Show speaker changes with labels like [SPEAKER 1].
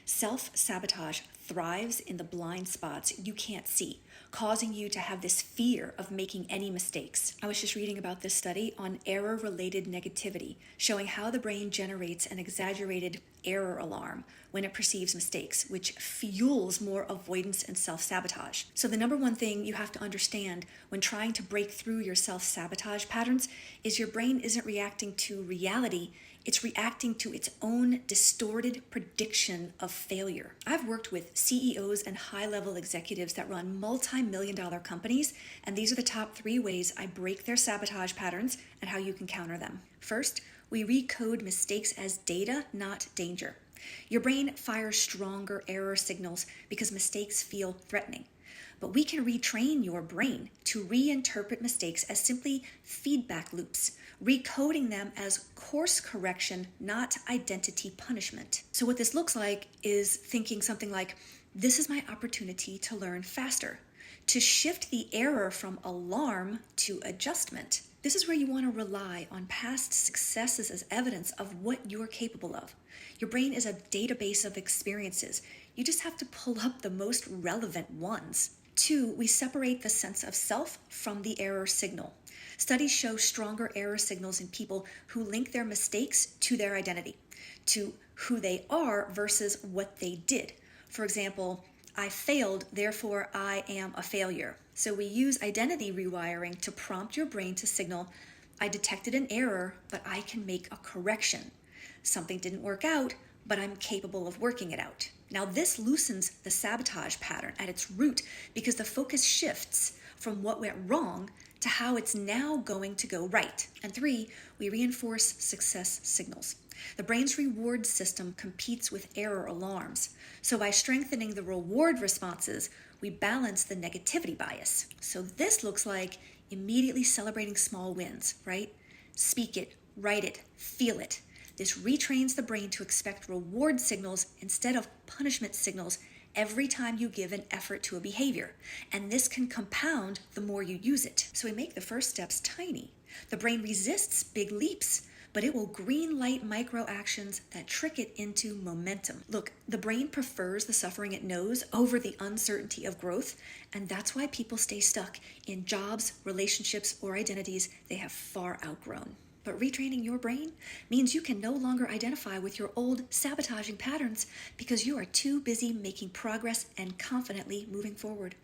[SPEAKER 1] Self-sabotage thrives in the blind spots you can't see, causing you to have this fear of making any mistakes. I was just reading about this study on error-related negativity, showing how the brain generates an exaggerated error alarm when it perceives mistakes, which fuels more avoidance and self-sabotage. So the number one thing you have to understand when trying to break through your self-sabotage patterns is your brain isn't reacting to reality, it's reacting to its own distorted prediction of failure. I've worked with CEOs and high-level executives that run multi-million-dollar companies, and these are the top 3 ways I break their sabotage patterns and how you can counter them. First, we recode mistakes as data, not danger. Your brain fires stronger error signals because mistakes feel threatening. But we can retrain your brain to reinterpret mistakes as simply feedback loops, recoding them as course correction, not identity punishment. So what this looks like is thinking something like, this is my opportunity to learn faster, to shift the error from alarm to adjustment. This is where you want to rely on past successes as evidence of what you're capable of. Your brain is a database of experiences. You just have to pull up the most relevant ones. 2, we separate the sense of self from the error signal. Studies show stronger error signals in people who link their mistakes to their identity, to who they are versus what they did. For example, I failed, therefore I am a failure. So we use identity rewiring to prompt your brain to signal, I detected an error, but I can make a correction. Something didn't work out, but I'm capable of working it out. Now this loosens the sabotage pattern at its root because the focus shifts from what went wrong to how it's now going to go right. And 3, we reinforce success signals. The brain's reward system competes with error alarms. So by strengthening the reward responses, we balance the negativity bias. So this looks like immediately celebrating small wins, right? Speak it, write it, feel it. This retrains the brain to expect reward signals instead of punishment signals every time you give an effort to a behavior. And this can compound the more you use it. So we make the first steps tiny. The brain resists big leaps, but it will green light micro actions that trick it into momentum. Look, the brain prefers the suffering it knows over the uncertainty of growth, and that's why people stay stuck in jobs, relationships, or identities they have far outgrown. But retraining your brain means you can no longer identify with your old sabotaging patterns because you are too busy making progress and confidently moving forward.